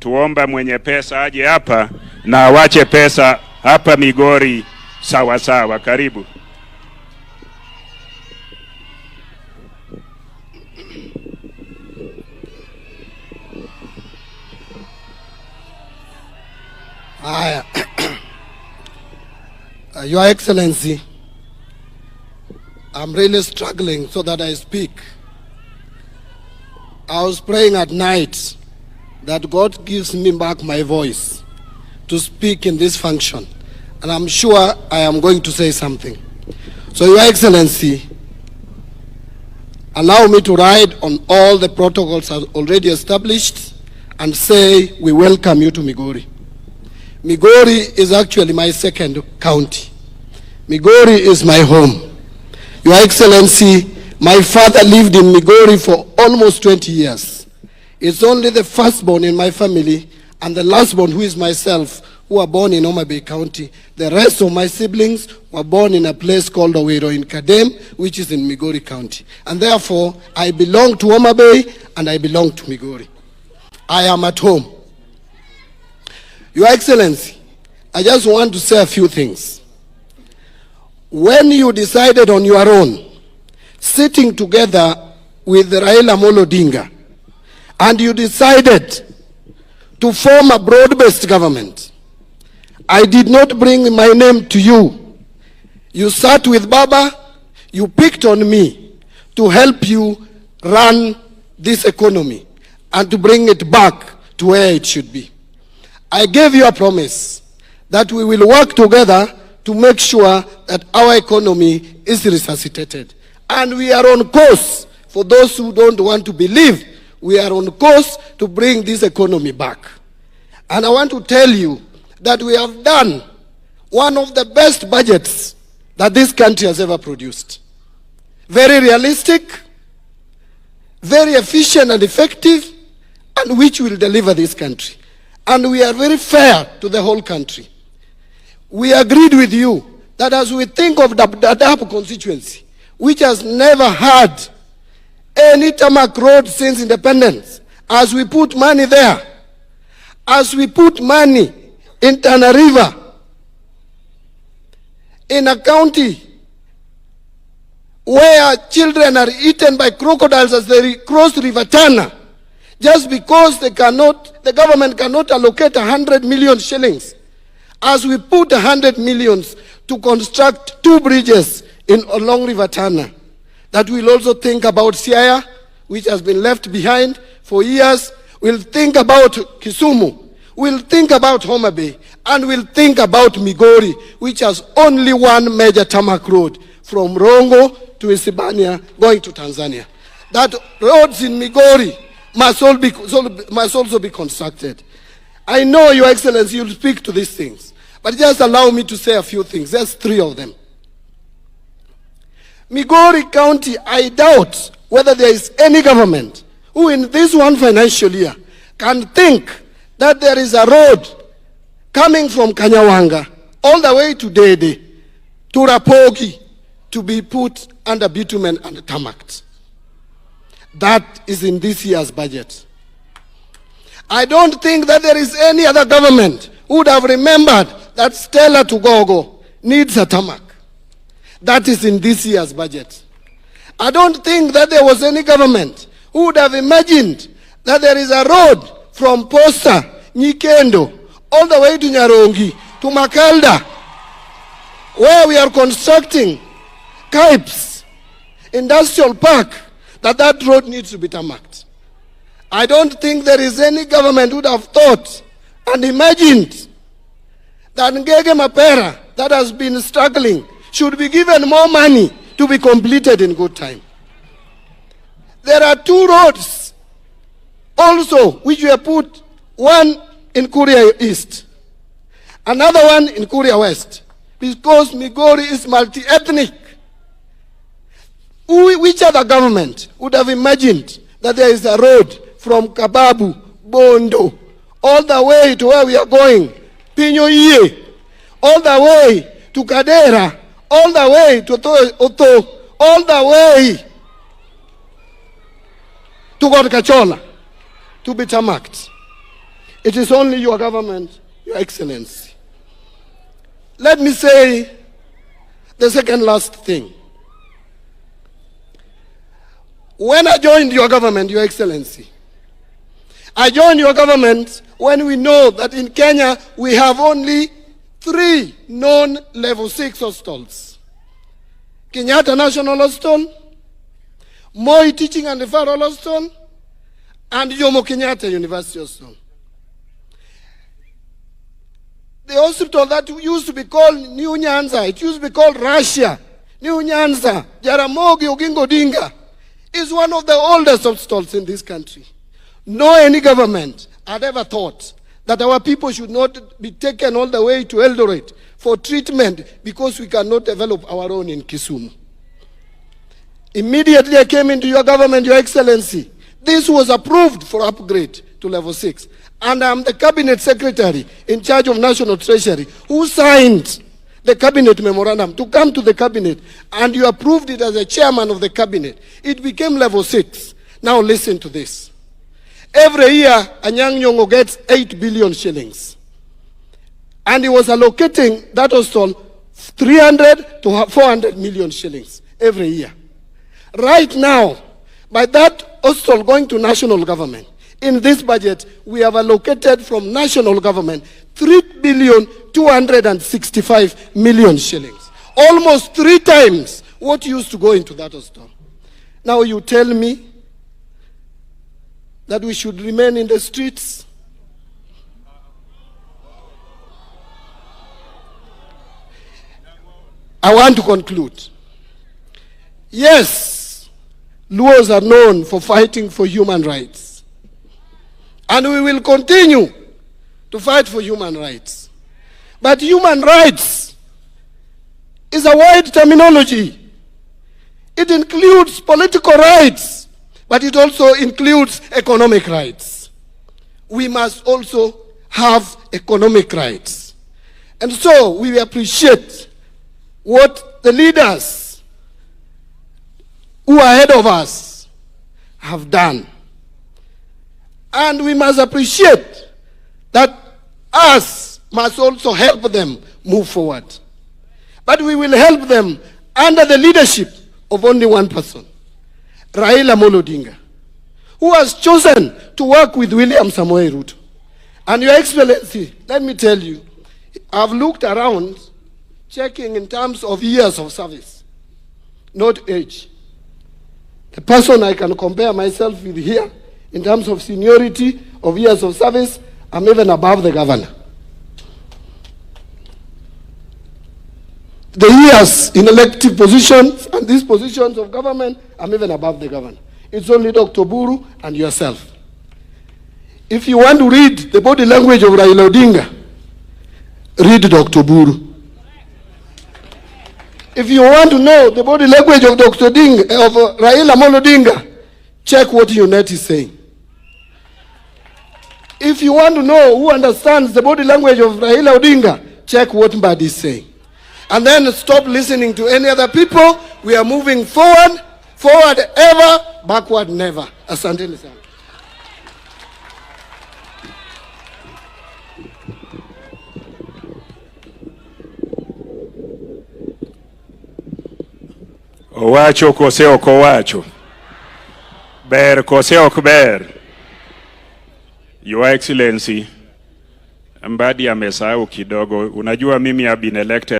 Natuomba mwenye pesa aje hapa na awache pesa hapa Migori sawa sawa. Karibu. Your Excellency, I'm really struggling so that I speak. I was praying at night that God gives me back my voice to speak in this function. And I'm sure I am going to say something. So, Your Excellency, allow me to ride on all the protocols already established and say we welcome you to Migori. Migori is actually my second county. Migori is my home. Your Excellency, my father lived in Migori for almost 20 years. It's only the firstborn in my family and the lastborn, who is myself, who are born in Mbadi County. The rest of my siblings were born in a place called Owero in Kadem, which is in Migori County. And therefore, I belong to Mutembei and I belong to Migori. I am at home. Your Excellency, I just want to say a few things. When you decided on your own, sitting together with Raila Odinga, and you decided to form a broad-based government, I did not bring my name to you. You sat with Baba, you picked on me to help you run this economy and to bring it back to where it should be. I gave you a promise that we will work together to make sure that our economy is resuscitated. And we are on course. For those who don't want to believe, we are on course to bring this economy back. And I want to tell you that we have done one of the best budgets that this country has ever produced. Very realistic, very efficient and effective, and which will deliver this country. And we are very fair to the whole country. We agreed with you that as we think of the Dadaab constituency, which has never had any tarmac road since independence, as we put money there, as we put money in Tana River, in a county where children are eaten by crocodiles as they cross River Tana, just because the government cannot allocate 100 million shillings, as we put 100 millions to construct 2 bridges along River Tana. That we'll also think about Siaya, which has been left behind for years. We'll think about Kisumu. We'll think about Mbadi. And we'll think about Migori, which has only one major tarmac road from Rongo to Isibania going to Tanzania. That roads in Migori must also be constructed. I know, Your Excellency, you'll speak to these things. But just allow me to say a few things. There's 3 of them. Migori County, I doubt whether there is any government who in this one financial year can think that there is a road coming from Kanyawanga all the way to Dede, to Rapogi, to be put under bitumen and tarmac. That is in this year's budget. I don't think that there is any other government who would have remembered that Stella to Gogo needs a tarmac. That is in this year's budget. I don't think that there was any government who would have imagined that there is a road from Posta, Nyikendo, all the way to Nyarongi, to Makalda, where we are constructing Kaips Industrial Park, that road needs to be tarmacked. I don't think there is any government who would have thought and imagined that Ngege Mapera, that has been struggling, should be given more money to be completed in good time. There are 2 roads also which we have put, one in Kuria East, another one in Kuria West, because Migori is multi-ethnic. Which other government would have imagined that there is a road from Kababu, Bondo, all the way to where we are going, Pinyoye, all the way to Kadera, all the way to Oto, all the way to Gorkachola, to be tarmacked? It is only your government, Your Excellency. Let me say the second last thing. When I joined your government, Your Excellency, I joined your government when we know that in Kenya we have only 3 known level 6 hostels. Kenyatta National Hostel, Moi Teaching and Referral Hostel, and Jomo Kenyatta University Hostel. The hospital that used to be called New Nyanza, it used to be called Russia, New Nyanza, Jaramogi Oginga Odinga, is one of the oldest hospitals in this country. No any government had ever thought that our people should not be taken all the way to Eldoret for treatment because we cannot develop our own in Kisumu. Immediately I came into your government, Your Excellency. This was approved for upgrade to level 6. And I'm the cabinet secretary in charge of National Treasury who signed the cabinet memorandum to come to the cabinet, and you approved it as a chairman of the cabinet. It became level 6. Now listen to this. Every year, Anyang' Nyong'o gets 8 billion shillings. And he was allocating that hostel 300 to 400 million shillings every year. Right now, by that hostel going to national government, in this budget, we have allocated from national government 3,265 million shillings. Almost 3 times what used to go into that hostel. Now you tell me that we should remain in the streets? I want to conclude. Yes, Luos are known for fighting for human rights. And we will continue to fight for human rights. But human rights is a wide terminology. It includes political rights, but it also includes economic rights. We must also have economic rights. And so we appreciate what the leaders who are ahead of us have done. And we must appreciate that us must also help them move forward. But we will help them under the leadership of only one person, Raila Odinga, who has chosen to work with William Samoei Ruto. And Your Excellency, let me tell you, I've looked around, checking in terms of years of service, not age. The person I can compare myself with here, in terms of seniority, of years of service, I'm even above the governor. The years in elective positions and these positions of government, I'm even above the governor. It's only Dr. Buru and yourself. If you want to read the body language of Raila Odinga, read Dr. Buru. If you want to know the body language of Dr. Odinga, of Raila Odinga, check what UNET is saying. If you want to know who understands the body language of Raila Odinga, check what Mbadi is saying. And then stop listening to any other people. We are moving forward, forward ever, backward never. Asanteni sana. Owacho kose ok owacho. Ber kose ok ber. Your Excellency, Mbadi amesahau kidogo. Unajua mimi have been elected